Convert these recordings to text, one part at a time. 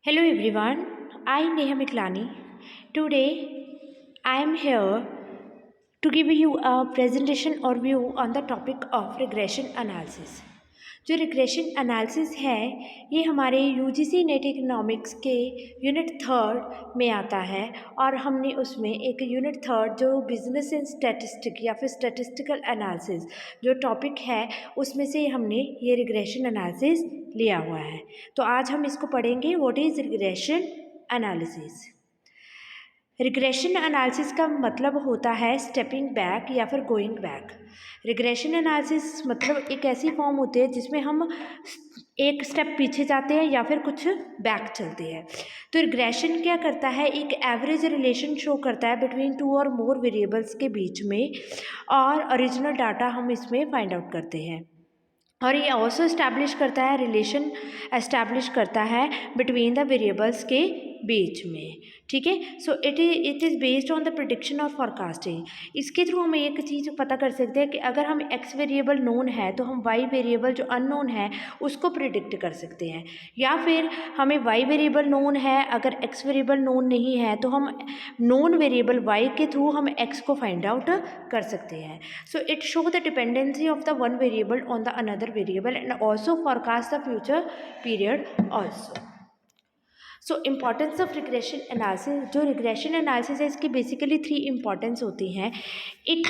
Hello everyone, I Neha Miklani. Today I am here to give you a presentation or view on the topic of regression analysis. जो regression analysis है ये हमारे UGC net economics के unit third में आता है और हमने उसमें एक यूनिट थर्ड जो बिजनेस एंड स्टैटिस्टिक या फिर स्टैटिस्टिकल एनालिसिस जो टॉपिक है उसमें से हमने ये रिग्रेशन एनालिसिस लिया हुआ है। तो आज हम इसको पढ़ेंगे what is regression analysis. Regression analysis का मतलब होता है स्टेपिंग बैक या फिर गोइंग बैक। रिग्रेशन एनालिसिस मतलब एक ऐसी फॉर्म होती है जिसमें हम एक स्टेप पीछे जाते हैं या फिर कुछ बैक चलते हैं। तो रिग्रेशन क्या करता है, एक एवरेज रिलेशन शो करता है बिटवीन टू और मोर वेरिएबल्स के बीच में और ओरिजिनल डाटा हम इसमें फाइंड आउट करते हैं। और ये ऑल्सो इस्टेब्लिश करता है रिलेशन एस्टैब्लिश करता है बिटवीन द वेरिएबल्स के बीच में। ठीक है, so it is based on the prediction और फॉरकास्टिंग। इसके थ्रू हम एक चीज़ पता कर सकते हैं कि अगर हम एक्स वेरिएबल नोन है तो हम वाई वेरिएबल जो अननोन है उसको प्रिडिक्ट कर सकते हैं, या फिर हमें वाई वेरिएबल नोन है अगर एक्स वेरिएबल नोन नहीं है तो हम नोन वेरिएबल वाई के थ्रू हम एक्स को फाइंड आउट कर सकते हैं। So it show the dependency of the one variable on the another variable and also forecast the future period also. So importance of regression analysis, जो regression analysis है इसकी basically three importance होती हैं। It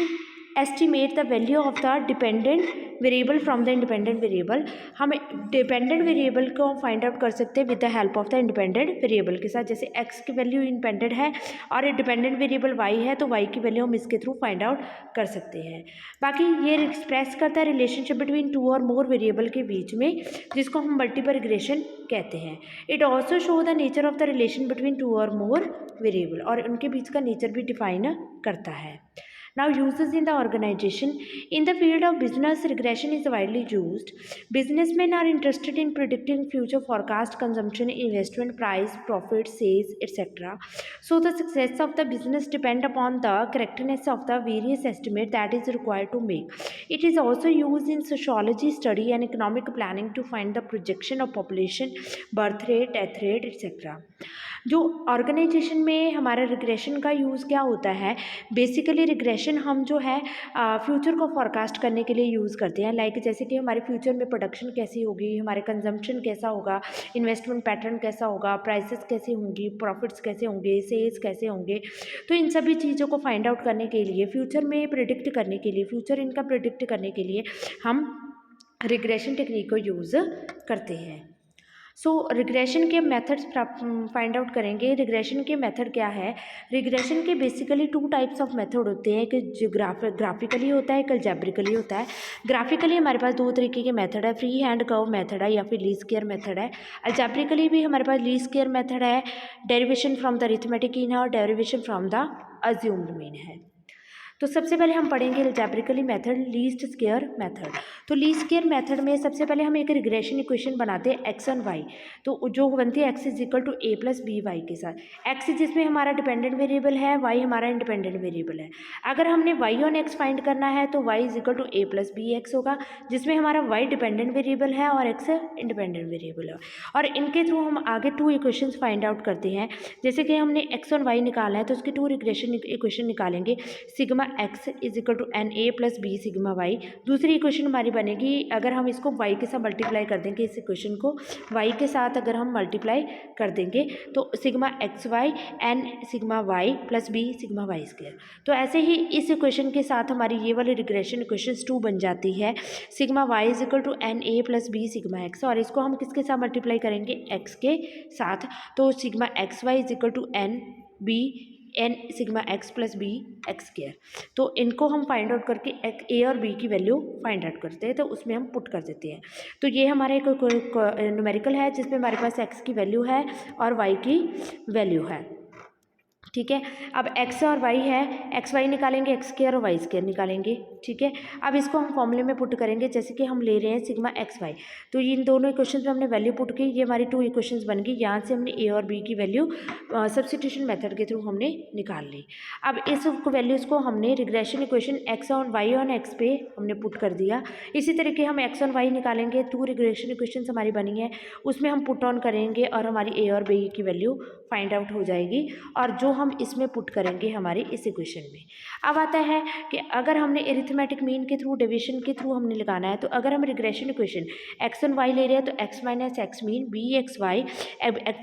estimate the value of the dependent variable from the independent variable. हम dependent variable को find out कर सकते हैं with the help of the independent variable के साथ। जैसे एक्स की वैल्यू इंडिपेंडेंट है और डिपेंडेंट वेरिएबल वाई है तो वाई की वैल्यू हम इसके थ्रू फाइंड आउट कर सकते हैं। बाकी ये एक्सप्रेस करता है रिलेशनशिप बिटवीन टू और मोर वेरिएबल के बीच में, जिसको हम मल्टीपल रिग्रेशन कहते हैं। It also show the nature of the relation between two और मोर वेरिएबल, और उनके बीच का नेचर भी डिफाइन करता है। Now uses in the organization. In the field of business, regression is widely used. Businessmen are interested in predicting future forecast, consumption, investment, price, profit, sales, etc. So the success of the business depend upon the correctness of the various estimate that is required to make. It is also used in sociology study and economic planning to find the projection of population, birth rate, death rate, etc. जो organisation में हमारा regression का use क्या होता है, basically regression हम जो है फ्यूचर को फॉरकास्ट करने के लिए यूज़ करते हैं। लाइक जैसे कि हमारे फ्यूचर में प्रोडक्शन कैसी होगी, हमारे कंजम्पशन कैसा होगा, इन्वेस्टमेंट पैटर्न कैसा होगा, प्राइसेस कैसी होंगी, प्रॉफिट्स कैसे होंगे, सेल्स कैसे होंगे। तो इन सभी चीज़ों को फाइंड आउट करने के लिए, फ्यूचर में प्रिडिक्ट करने के लिए, फ्यूचर इनका प्रिडिक्ट करने के लिए हम रिग्रेशन टेक्निक को यूज़ करते हैं। सो रिग्रेशन के मेथड्स फाइंड आउट करेंगे। रिग्रेशन के मेथड क्या है, रिग्रेशन के basically two types of method होते हैं, एक ग्राफिकली होता है, एक अलजेब्रिकली होता है। ग्राफिकली हमारे पास दो तरीके के मेथड है, फ्री हैंड कर्व मेथड है या फिर लीस्ट स्क्वायर मेथड है। अलजेब्रिकली भी हमारे पास लीस्ट स्क्वायर मेथड है, derivation from the arithmetic mean है और derivation from the assumed mean है। तो सबसे पहले हम पढ़ेंगे algebraically method, least square method. तो लीस्ट स्क्वायर मेथड में सबसे पहले हम एक रिग्रेशन इक्वेशन बनाते हैं एक्स एंड वाई, तो जो बनती है x is equal to a plus b y के साथ। एक्स जिसमें हमारा डिपेंडेंट वेरिएबल है, वाई हमारा इंडिपेंडेंट वेरिएबल है। अगर हमने वाई ऑन एक्स फाइंड करना है तो y is equal to a plus b x होगा, जिसमें हमारा वाई डिपेंडेंट वेरिएबल है और एक्स इंडिपेंडेंट वेरिएबल है। और इनके थ्रू हम आगे टू इक्वेशन फाइंड आउट करते हैं। जैसे कि हमने एक्स और वाई निकालना है तो उसके टू रिग्रेशन इक्वेशन निकालेंगे, sigma x is equal to n a plus b sigma y. दूसरी इक्वेशन हमारी बनेगी, अगर हम इसको वाई के साथ मल्टीप्लाई कर देंगे, इस इक्वेशन को वाई के साथ अगर हम मल्टीप्लाई कर देंगे तो sigma x y n sigma y plus b sigma y square. तो ऐसे ही इस इक्वेशन के साथ हमारी ये वाली रिग्रेशन इक्वेशन टू बन जाती है, sigma y is equal to n a plus b sigma x, और इसको हम किसके साथ मल्टीप्लाई करेंगे, एक्स के साथ। तो sigma x y is equal to n b n sigma x plus b x square. तो इनको हम फाइंड आउट करके ए और बी की वैल्यू फाइंड आउट करते हैं, तो उसमें हम पुट कर देते हैं। तो ये हमारा एक न्यूमेरिकल है जिसमें हमारे पास एक्स की वैल्यू है और वाई की वैल्यू है। ठीक है। अब एक्स और वाई है, एक्स वाई निकालेंगे, एक्स स्क्वायर और वाई स्क्वायर निकालेंगे। ठीक है। अब इसको हम फॉर्मूले में पुट करेंगे, जैसे कि हम ले रहे हैं सिग्मा एक्स वाई, तो इन दोनों इक्वेशन में हमने वैल्यू पुट की, ये हमारी 2 इक्वेशंस बन गई। यहाँ से हमने ए और बी की वैल्यू सब्स्टिट्यूशन मेथड के थ्रू हमने निकाल ली। अब इस वैल्यूज़ को हमने regression equation x on y on x पे हमने पुट कर दिया। इसी तरीके हम एक्स ऑन वाई निकालेंगे, 2 रिग्रेशन इक्वेशन हमारी बनी है, उसमें हम पुट ऑन करेंगे और हमारी ए और बी की वैल्यू फाइंड आउट हो जाएगी, और जो हम इसमें पुट करेंगे हमारी इस इक्वेशन में। अब आता है कि अगर हमने एरिथमेटिक मीन के थ्रू, डिवीजन के थ्रू हमने लगाना है, तो अगर हम regression equation x and y ले रहे हैं तो x minus x mean b x y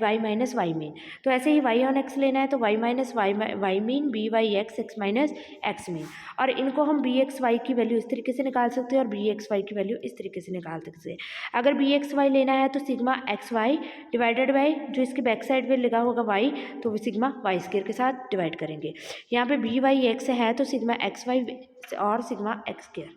y minus y mean, तो ऐसे ही वाई ऑन एक्स लेना है तो y minus y mean b y x minus x mean, और इनको हम बी एक्स वाई की वैल्यू इस तरीके से निकाल सकते हैं और बी एक्स वाई की वैल्यू इस तरीके से निकाल सकते हैं। अगर बी एक्स वाई लेना है तो sigma x y divided by जो इसके बैक साइड में लगा होगा वाई, तो सिग्मा वाई स्क्वायर के साथ डिवाइड करेंगे। यहाँ पे बी वाई एक्स है तो सिग्मा एक्स वाई और सिग्मा एक्स स्क्वायर,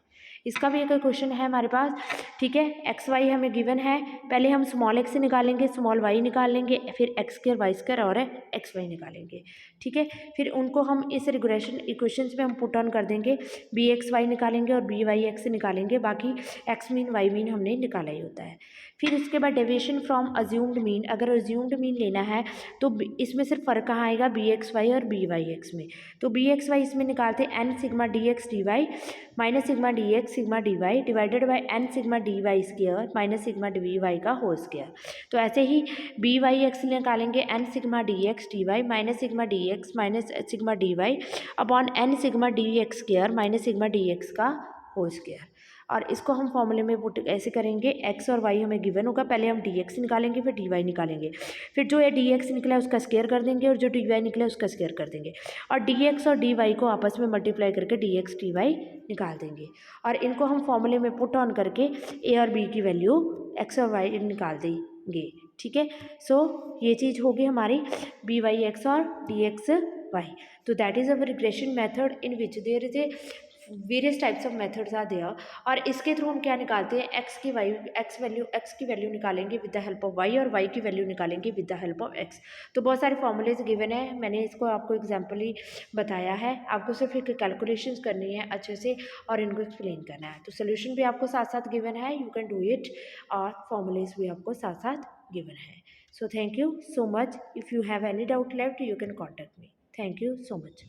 इसका भी एक क्वेश्चन है हमारे पास। ठीक है। एक्स वाई हमें गिवन है, पहले हम स्मॉल एक्स निकालेंगे, स्मॉल वाई निकाल लेंगे, फिर एक्स स्क्वायर वाई स्क्वायर और एक्स वाई निकालेंगे। ठीक है। फिर उनको हम इस रिग्रेशन इक्वेशंस में हम पुट ऑन कर देंगे, बी एक्स वाई निकालेंगे और बी वाई एक्स निकालेंगे, बाकी एक्स मीन वाई मीन हमने निकाला ही होता है। फिर उसके बाद डेविएशन फ्रॉम अज्यूम्ड मीन, अगर अज्यूम्ड मीन लेना है तो इसमें सिर्फ फ़र्क कहाँ आएगा, बी एक्स वाई और बी वाई एक्स में। तो बी एक्स वाई इसमें निकालते हैं n sigma d x d y minus sigma d x sigma d y divided by n sigma d y square minus sigma d y का whole square. तो ऐसे ही b y x निकालेंगे n sigma d x d y minus sigma d x minus sigma d y upon n sigma d x square minus sigma d x का whole square, और इसको हम फॉर्मूले में पुट ऐसे करेंगे, एक्स और वाई हमें गिवन होगा, पहले हम डी एक्स निकालेंगे फिर डी वाई निकालेंगे, फिर जो ये डी एक्स निकला है उसका स्क्वायर कर देंगे और जो डी वाई निकला है उसका स्क्वायर कर देंगे, और डी एक्स और डी वाई को आपस में मल्टीप्लाई करके डी एक्स डी वाई निकाल देंगे, और इनको हम फॉर्मूले में पुट ऑन करके ए और बी की वैल्यू एक्स और वाई निकाल देंगे। ठीक है। सो ये चीज़ होगी हमारी बी वाई एक्स और डी एक्स वाई। तो that is our regression method in which there is a various types of methods are there, और इसके थ्रू हम क्या निकालते हैं, एक्स की वैल्यू निकालेंगे with the help of y, और वाई की वैल्यू निकालेंगे with the help of x. तो बहुत सारे फॉर्मूलेज गिवन है, मैंने इसको आपको एग्जाम्पली बताया है, आपको सिर्फ एक कैलकुलेशंस करनी है अच्छे से और इनको एक्सप्लेन करना है। तो सोल्यूशन भी आपको साथ साथ गिवन है, यू कैन डू इट, और फॉर्मूलेज भी आपको साथ साथ गिवन है। So thank you so much. If you have any doubt left you can contact me. Thank you so much.